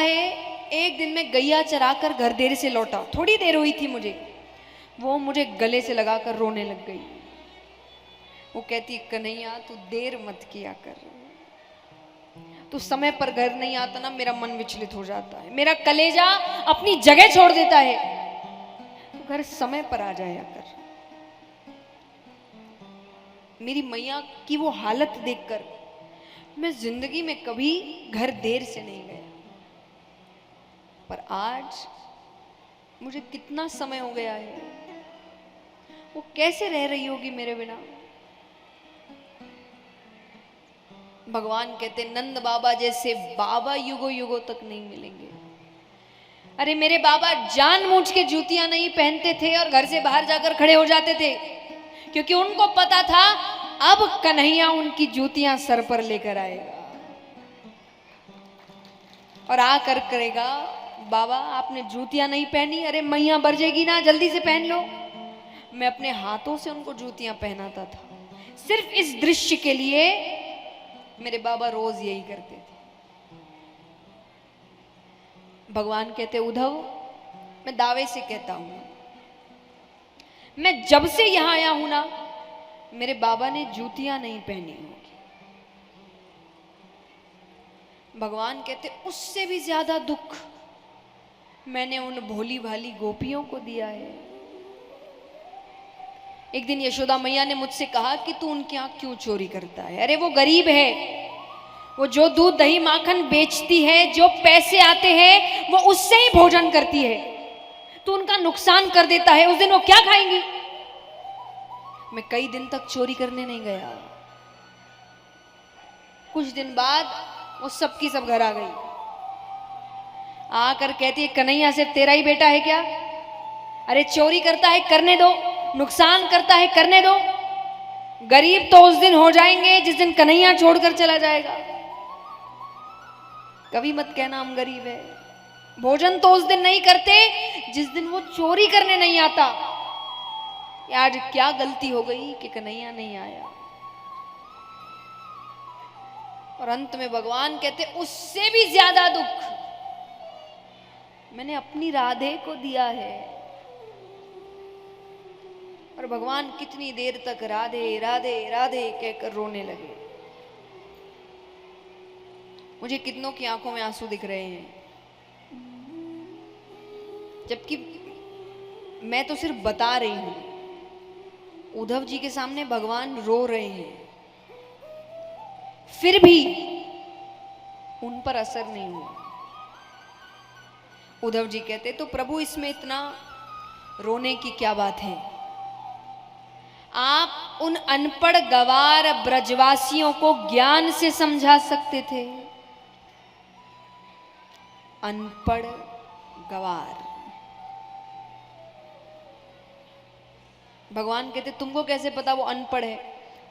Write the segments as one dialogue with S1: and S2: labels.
S1: है, एक दिन मैं गैया चराकर घर देर से लौटा, थोड़ी देर हुई थी मुझे, वो मुझे गले से लगाकर रोने लग गई। वो कहती, कन्हैया तू देर मत किया कर, तू समय पर घर नहीं आता ना, मेरा मन विचलित हो जाता है, मेरा कलेजा अपनी जगह छोड़ देता है, तू घर समय पर आ जाया कर। मेरी मैया की वो हालत देखकर मैं जिंदगी में कभी घर देर से नहीं गया, पर आज मुझे कितना समय हो गया है, वो कैसे रह रही होगी मेरे बिना। भगवान कहते, नंद बाबा जैसे बाबा युगों युगों तक नहीं मिलेंगे। अरे मेरे बाबा जानबूझ के जूतियां नहीं पहनते थे और घर से बाहर जाकर खड़े हो जाते थे, क्योंकि उनको पता था अब कन्हैया उनकी जूतियां सर पर लेकर आएगा और आकर करेगा, बाबा आपने जूतियां नहीं पहनी, अरे मैया बरजेगी ना, जल्दी से पहन लो। मैं अपने हाथों से उनको जूतियां पहनाता था, सिर्फ इस दृश्य के लिए मेरे बाबा रोज यही करते थे। भगवान कहते, उद्धव मैं दावे से कहता हूं, मैं जब से यहां आया हूं ना, मेरे बाबा ने जूतियां नहीं पहनी होगी। भगवान कहते, उससे भी ज्यादा दुख मैंने उन भोली भाली गोपियों को दिया है। एक दिन यशोदा मैया ने मुझसे कहा कि तू उनके यहाँ क्यों चोरी करता है? अरे वो गरीब है, वो जो दूध दही माखन बेचती है, जो पैसे आते हैं वो उससे ही भोजन करती है, तू उनका नुकसान कर देता है, उस दिन वो क्या खाएंगी? मैं कई दिन तक चोरी करने नहीं गया। कुछ दिन बाद वो सबकी सब घर आ गई, आकर कहती है, कन्हैया सिर्फ तेरा ही बेटा है क्या? अरे चोरी करता है करने दो, नुकसान करता है करने दो, गरीब तो उस दिन हो जाएंगे जिस दिन कन्हैया छोड़कर चला जाएगा। कभी मत कहना हम गरीब है। भोजन तो उस दिन नहीं करते जिस दिन वो चोरी करने नहीं आता। आज क्या गलती हो गई कि कन्हैया नहीं आया? और अंत में भगवान कहते, उससे भी ज्यादा दुख मैंने अपनी राधे को दिया है। और भगवान कितनी देर तक राधे राधे राधे कहकर रोने लगे। मुझे कितनों की आंखों में आंसू दिख रहे हैं, जबकि मैं तो सिर्फ बता रही हूं। उद्धव जी के सामने भगवान रो रहे हैं, फिर भी उन पर असर नहीं हुआ। उद्धव जी कहते, तो प्रभु इसमें इतना रोने की क्या बात है? आप उन अनपढ़ गवार ब्रजवासियों को ज्ञान से समझा सकते थे। अनपढ़ गवार। भगवान कहते, तुमको कैसे पता वो अनपढ़ है?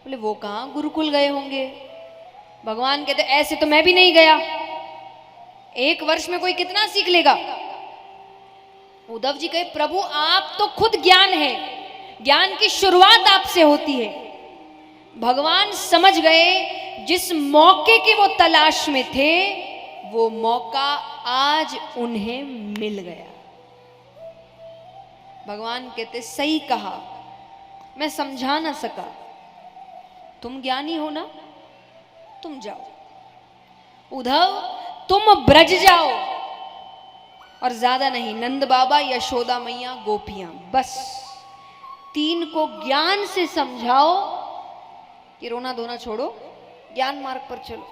S1: बोले वो कहां गुरुकुल गए होंगे। भगवान कहते, ऐसे तो मैं भी नहीं गया, एक वर्ष में कोई कितना सीख लेगा? उद्धव जी कहे, प्रभु आप तो खुद ज्ञान है, ज्ञान की शुरुआत आपसे होती है। भगवान समझ गए जिस मौके की वो तलाश में थे, वो मौका आज उन्हें मिल गया। भगवान कहते, सही कहा, मैं समझा ना सका, तुम ज्ञानी हो ना, तुम जाओ। उद्धव तुम ब्रज जाओ, और ज्यादा नहीं, नंद बाबा, यशोदा मैया, गोपियां, बस तीन को ज्ञान से समझाओ कि रोना धोना छोड़ो, ज्ञान मार्ग पर चलो।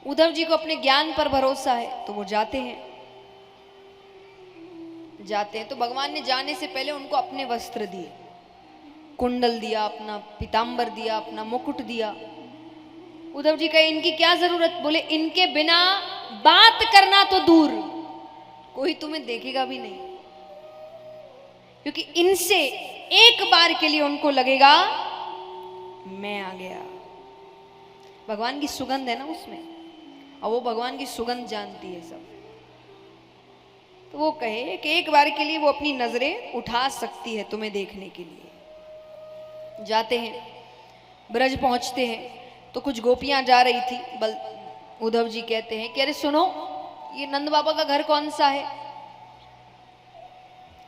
S1: उद्धव जी को अपने ज्ञान पर भरोसा है, तो वो जाते हैं। तो भगवान ने जाने से पहले उनको अपने वस्त्र दिए, कुंडल दिया, अपना पीतांबर दिया, अपना मुकुट दिया। उद्धव जी कहे, इनकी क्या जरूरत? बोले, इनके बिना बात करना तो दूर, कोई तुम्हें देखेगा भी नहीं, क्योंकि इनसे एक बार के लिए उनको लगेगा मैं आ गया। भगवान की सुगंध है ना उसमें, और वो भगवान की सुगंध जानती है सब। तो वो कहे कि एक बार के लिए वो अपनी नजरें उठा सकती है तुम्हें देखने के लिए। जाते हैं, ब्रज पहुंचते हैं, तो कुछ गोपियां जा रही थी उद्धव जी कहते हैं कि अरे सुनो, ये नंद बाबा का घर कौन सा है?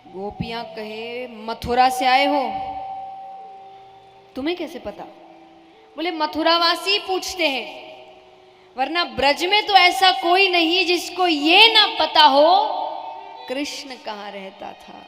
S1: गोपियां कहे मथुरा से आए हो, तुम्हें कैसे पता? बोले मथुरावासी पूछते हैं, वरना ब्रज में तो ऐसा कोई नहीं जिसको ये ना पता हो कृष्ण कहाँ रहता था।